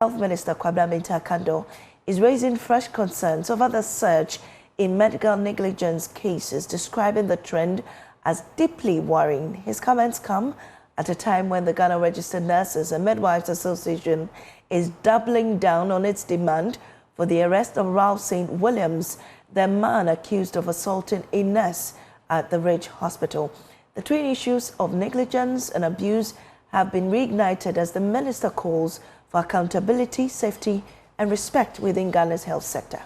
Health Minister Kando is raising fresh concerns over the surge in medical negligence cases, describing the trend as deeply worrying. His comments come at a time when the Ghana Registered Nurses and Midwives Association is doubling down on its demand for the arrest of Ralph St. Williams, the man accused of assaulting a nurse at the Ridge Hospital. The twin issues of negligence and abuse have been reignited as the minister calls for accountability, safety, and respect within Ghana's health sector.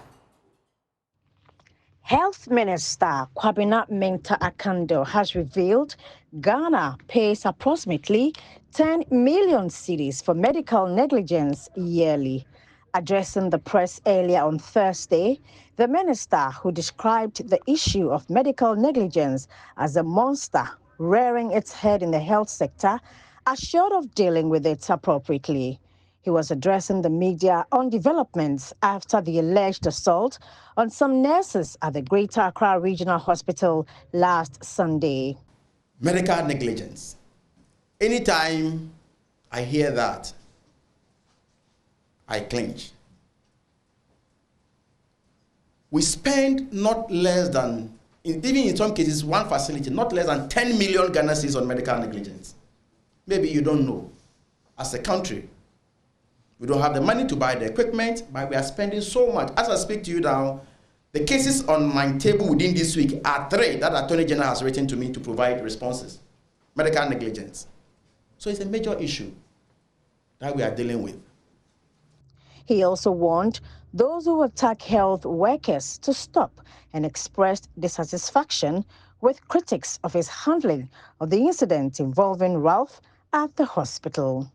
Health Minister Kando has revealed Ghana pays approximately 10 million cedis for medical negligence yearly. Addressing the press earlier on Thursday, the minister, who described the issue of medical negligence as a monster rearing its head in the health sector, assured of dealing with it appropriately. He was addressing the media on developments after the alleged assault on some nurses at the Greater Accra Regional Hospital last Sunday. Medical negligence. Anytime I hear that, I clench. We spend not less than, even in some cases, one facility, not less than 10 million Ghana cedis on medical negligence. Maybe you don't know. As a country, we don't have the money to buy the equipment, but we are spending so much. As I speak to you now, the cases on my table within this week are 3 that Attorney General has written to me to provide responses. Medical negligence. So it's a major issue that we are dealing with. He also warned those who attack health workers to stop and expressed dissatisfaction with critics of his handling of the incident involving Ralph at the hospital.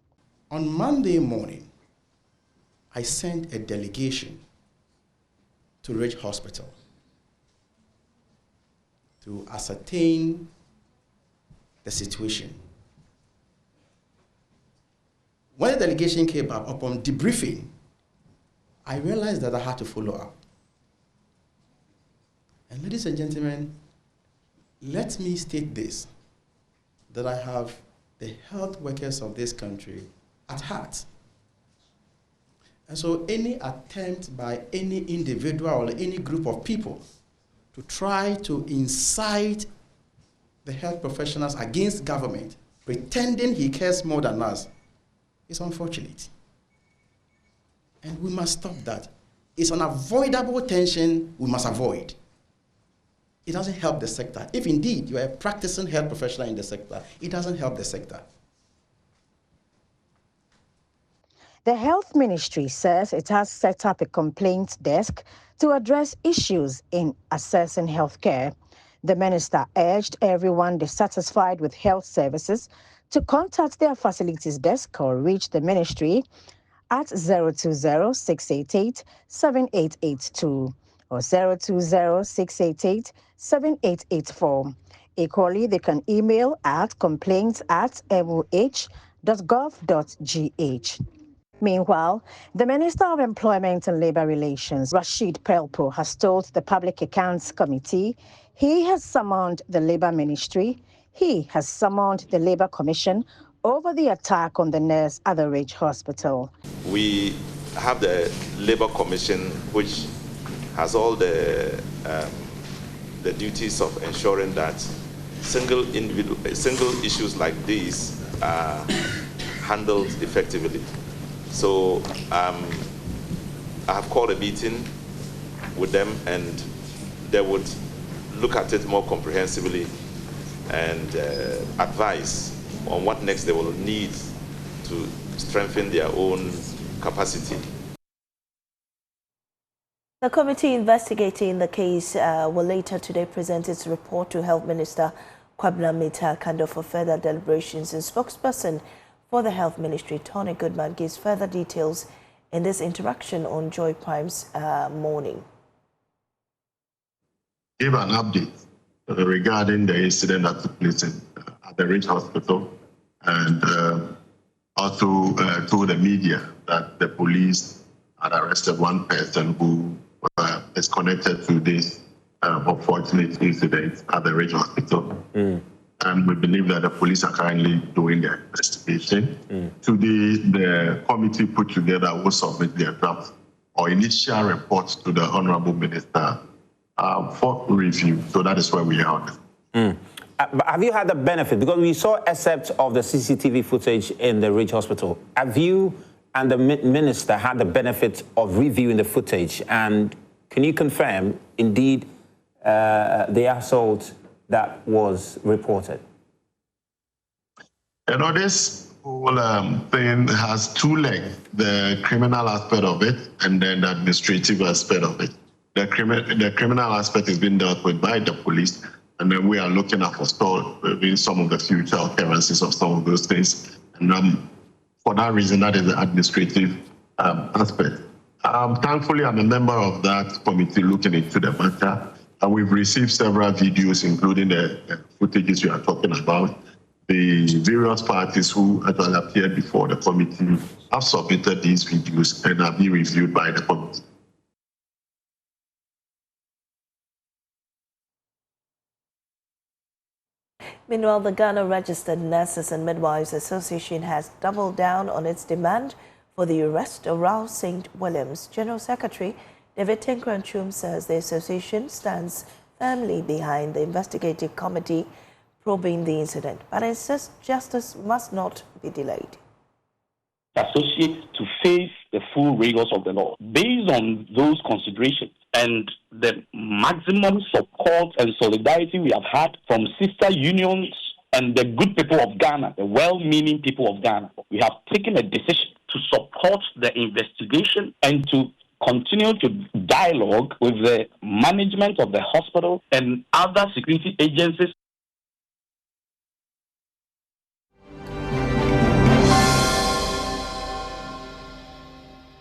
On Monday morning, I sent a delegation to Ridge Hospital to ascertain the situation. When the delegation came up, upon debriefing, I realized that I had to follow up. And ladies and gentlemen, let me state this, that I have the health workers of this country at heart. And so any attempt by any individual or any group of people to try to incite the health professionals against government, pretending he cares more than us, is unfortunate. And we must stop that. It's an unavoidable tension we must avoid. It doesn't help the sector. If indeed you are a practicing health professional in the sector, it doesn't help the sector. The Health Ministry says it has set up a complaints desk to address issues in assessing healthcare. The minister urged everyone dissatisfied with health services to contact their facilities desk or reach the ministry at 020-688-7882 or 020-688-7884. Equally, they can email at complaints@moh.gov.gh. Meanwhile, the Minister of Employment and Labour Relations, Rashid Pelpo, has told the Public Accounts Committee he has summoned the Labour Ministry, he has summoned the Labour Commission over the attack on the nurse at the Ridge Hospital. We have the Labour Commission, which has all the duties of ensuring that single issues like these are handled effectively. So I have called a meeting with them, and they would look at it more comprehensively and advise on what next they will need to strengthen their own capacity. The committee investigating the case will later today present its report to Health Minister Kando for further deliberations. And spokesperson for the Health Ministry, Tony Goodman, gives further details in this interaction on Joy Prime's morning. Give an update regarding the incident that took place at the Ridge Hospital, and also told the media that the police had arrested one person who is connected to this unfortunate incident at the Ridge Hospital. and we believe that the police are currently doing their investigation. Today, the committee put together will submit their draft or initial report to the Honorable Minister for review. So that is where we are. But have you had the benefit? Because we saw excerpts of the CCTV footage in the Ridge Hospital. Have you and the minister had the benefit of reviewing the footage? And can you confirm, indeed, the assault that was reported? You know, this whole thing has two legs, the criminal aspect of it and then the administrative aspect of it. The criminal aspect is being dealt with by the police, and then we are looking at forestalling some of the future occurrences of some of those things. And for that reason, that is the administrative aspect. Thankfully, I'm a member of that committee looking into the matter. And we've received several videos, including the footages you are talking about. The various parties who actually appeared before the committee have submitted these videos and are being reviewed by the committee. Meanwhile, the Ghana Registered Nurses and Midwives Association has doubled down on its demand for the arrest of Ralph St. Williams. General Secretary David Tinkranchum says the association stands firmly behind the investigative committee probing the incident, but insists justice must not be delayed. Associate to face the full rigors of the law. Based on those considerations and the maximum support and solidarity we have had from sister unions and the good people of Ghana, the well-meaning people of Ghana, we have taken a decision to support the investigation and to continue to dialogue with the management of the hospital and other security agencies